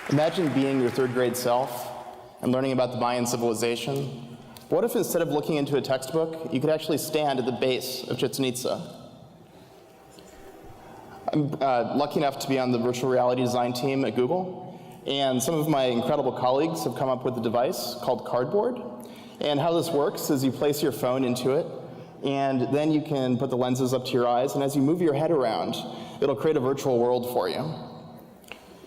Imagine being your third grade self and learning about the Mayan civilization. What if instead of looking into a textbook, you could actually stand at the base of Chichen Itza? I'm lucky enough to be on the virtual reality design team at Google, and some of my incredible colleagues have come up with a device called Cardboard. And how this works is you place your phone into it, and then you can put the lenses up to your eyes, and as you move your head around, it'll create a virtual world for you.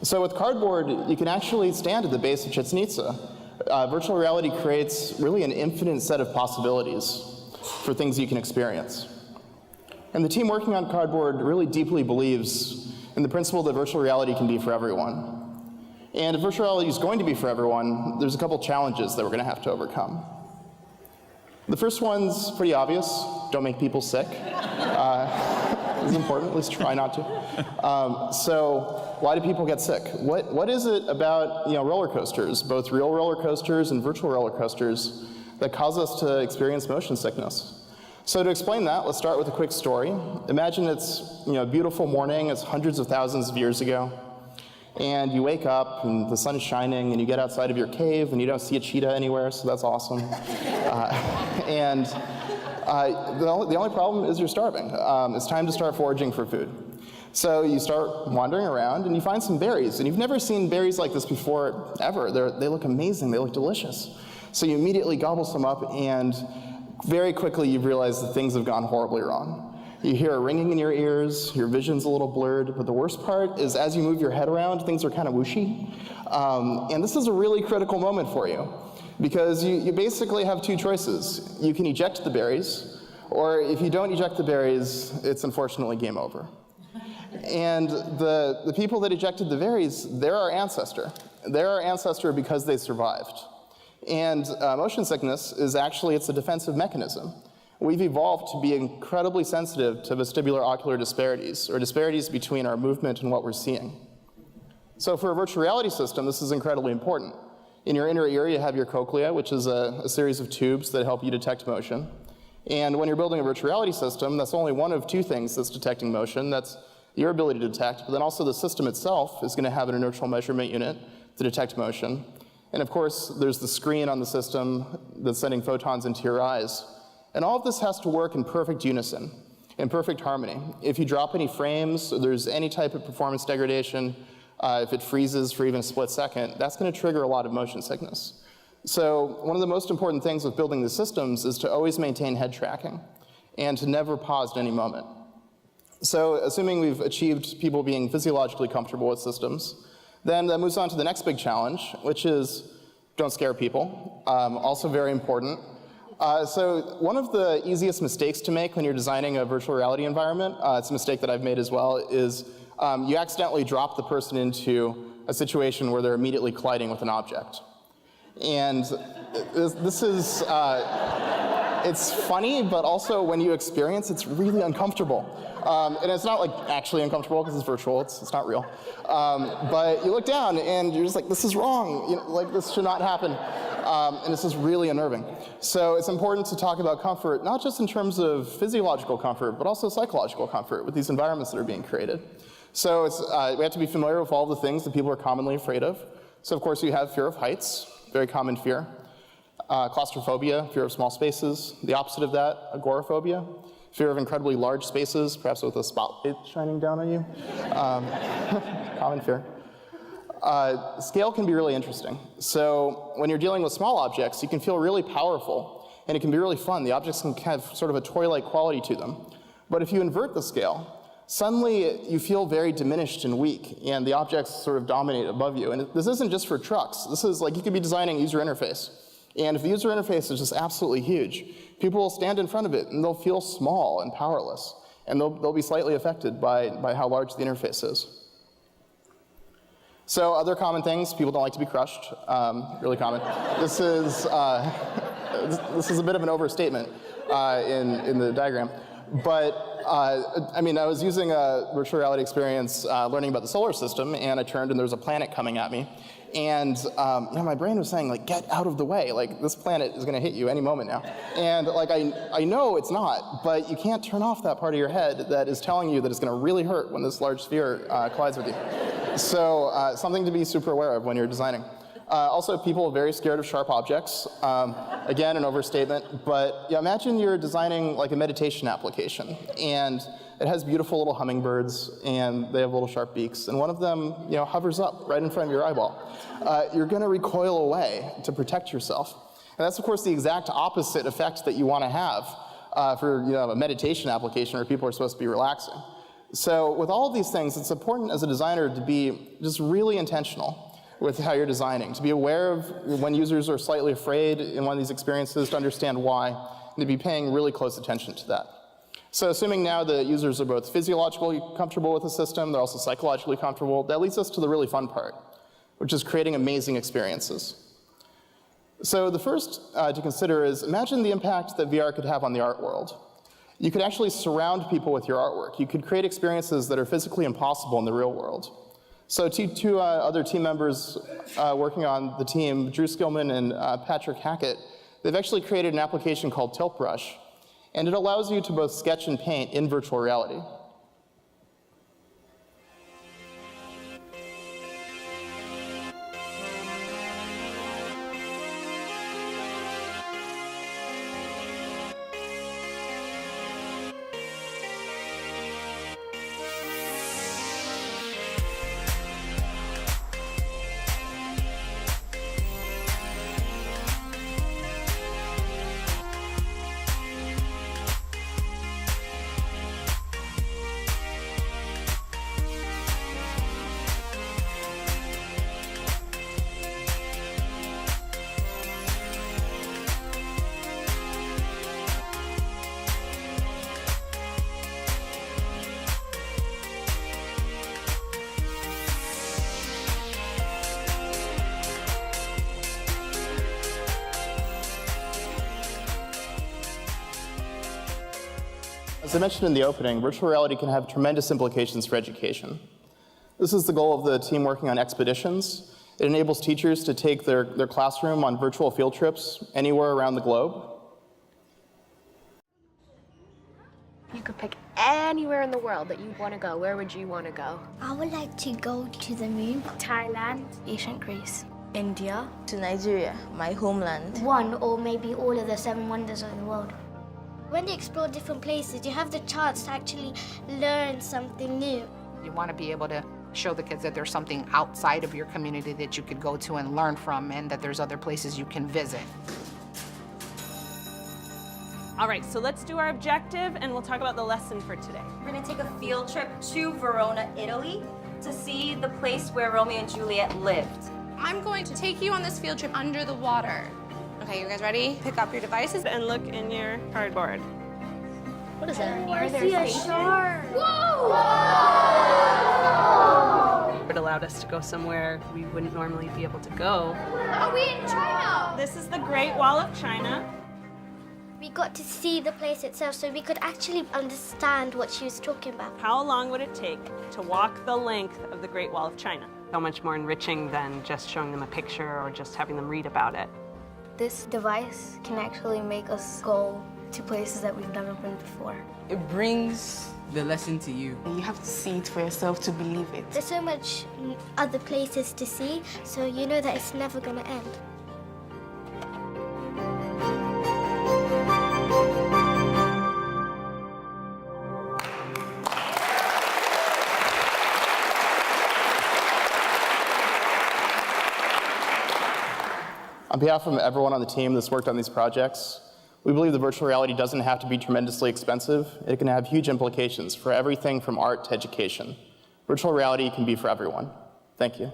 So with Cardboard, you can actually stand at the base of Chichen Itza. Virtual reality creates really an infinite set of possibilities for things you can experience. And the team working on Cardboard really deeply believes in the principle that virtual reality can be for everyone. And if virtual reality is going to be for everyone, there's a couple challenges that we're going to have to overcome. The first one's pretty obvious. Don't make people sick. It's important, at least try not to. So why do people get sick? What is it about roller coasters, both real roller coasters and virtual roller coasters, that cause us to experience motion sickness? So to explain that, let's start with a quick story. Imagine it's a beautiful morning, it's hundreds of thousands of years ago, and you wake up and the sun is shining and you get outside of your cave and you don't see a cheetah anywhere, so that's awesome. The only problem is you're starving. It's time to start foraging for food. So you start wandering around and you find some berries, and you've never seen berries like this before, ever. They look amazing, they look delicious. So you immediately gobble some up, and very quickly you realize that things have gone horribly wrong. You hear a ringing in your ears, your vision's a little blurred, but the worst part is as you move your head around, things are kind of whooshy. And this is a really critical moment for you, because you basically have two choices. You can eject the berries, or if you don't eject the berries, it's unfortunately game over. And the people that ejected the berries, they're our ancestor. They're our ancestor because they survived. And motion sickness is actually, it's a defensive mechanism. We've evolved to be incredibly sensitive to vestibular ocular disparities, or disparities between our movement and what we're seeing. So for a virtual reality system, this is incredibly important. In your inner ear, you have your cochlea, which is a series of tubes that help you detect motion. And when you're building a virtual reality system, that's only one of two things that's detecting motion. That's your ability to detect, but then also the system itself is going to have an inertial measurement unit to detect motion. And of course, there's the screen on the system that's sending photons into your eyes. And all of this has to work in perfect unison, in perfect harmony. If you drop any frames, or there's any type of performance degradation, if it freezes for even a split second, that's going to trigger a lot of motion sickness. So one of the most important things with building the systems is to always maintain head tracking and to never pause at any moment. So assuming we've achieved people being physiologically comfortable with systems, then that moves on to the next big challenge, which is don't scare people. Also very important. So one of the easiest mistakes to make when you're designing a virtual reality environment, it's a mistake that I've made as well, is you accidentally drop the person into a situation where they're immediately colliding with an object. And this is, it's funny, but also when you experience, it's really uncomfortable. And it's not like actually uncomfortable because it's virtual, it's not real. But you look down and you're just like, this is wrong, like this should not happen. And this is really unnerving. So it's important to talk about comfort, not just in terms of physiological comfort, but also psychological comfort with these environments that are being created. So we have to be familiar with all the things that people are commonly afraid of. So of course you have fear of heights, very common fear. Claustrophobia, fear of small spaces. The opposite of that, agoraphobia, fear of incredibly large spaces, perhaps with a spotlight shining down on you. Common fear. Scale can be really interesting. So when you're dealing with small objects, you can feel really powerful, and it can be really fun. The objects can have sort of a toy-like quality to them. But if you invert the scale, suddenly you feel very diminished and weak, and the objects sort of dominate above you. And this isn't just for trucks. This is like you could be designing a user interface. And if the user interface is just absolutely huge, people will stand in front of it, and they'll feel small and powerless. And they'll be slightly affected by how large the interface is. So other common things, people don't like to be crushed, really common. This is a bit of an overstatement in the diagram. But I mean, I was using a virtual reality experience learning about the solar system, and I turned and there was a planet coming at me. And my brain was saying, like, get out of the way. Like, this planet is going to hit you any moment now. And like, I know it's not, but you can't turn off that part of your head that is telling you that it's going to really hurt when this large sphere collides with you. So something to be super aware of when you're designing. Also, people are very scared of sharp objects. Again, an overstatement, but yeah, imagine you're designing like a meditation application, and it has beautiful little hummingbirds, and they have little sharp beaks, and one of them, hovers up right in front of your eyeball. You're going to recoil away to protect yourself, and that's of course the exact opposite effect that you want to have for a meditation application where people are supposed to be relaxing. So with all of these things, it's important as a designer to be just really intentional with how you're designing, to be aware of when users are slightly afraid in one of these experiences, to understand why, and to be paying really close attention to that. So assuming now the users are both physiologically comfortable with the system, they're also psychologically comfortable, that leads us to the really fun part, which is creating amazing experiences. So the first to consider is, imagine the impact that VR could have on the art world. You could actually surround people with your artwork. You could create experiences that are physically impossible in the real world. So two other team members working on the team, Drew Skillman and Patrick Hackett, they've actually created an application called Tilt Brush, and it allows you to both sketch and paint in virtual reality. As I mentioned in the opening, virtual reality can have tremendous implications for education. This is the goal of the team working on Expeditions. It enables teachers to take their classroom on virtual field trips anywhere around the globe. You could pick anywhere in the world that you'd want to go. Where would you want to go? I would like to go to the moon. Thailand, Ancient Greece. India, to Nigeria, my homeland. One or maybe all of the 7 wonders of the world. When you explore different places, you have the chance to actually learn something new. You want to be able to show the kids that there's something outside of your community that you could go to and learn from, and that there's other places you can visit. All right, so let's do our objective and we'll talk about the lesson for today. We're gonna take a field trip to Verona, Italy to see the place where Romeo and Juliet lived. I'm going to take you on this field trip under the water. Okay, you guys ready? Pick up your devices. And look in your cardboard. What is that? I see a shark. Whoa! It allowed us to go somewhere we wouldn't normally be able to go. Are we in China? This is the Great Wall of China. We got to see the place itself so we could actually understand what she was talking about. How long would it take to walk the length of the Great Wall of China? So much more enriching than just showing them a picture or just having them read about it. This device can actually make us go to places that we've never been before. It brings the lesson to you. You have to see it for yourself to believe it. There's so much other places to see, so you know that it's never going to end. On behalf of everyone on the team that's worked on these projects, we believe that virtual reality doesn't have to be tremendously expensive. It can have huge implications for everything from art to education. Virtual reality can be for everyone. Thank you.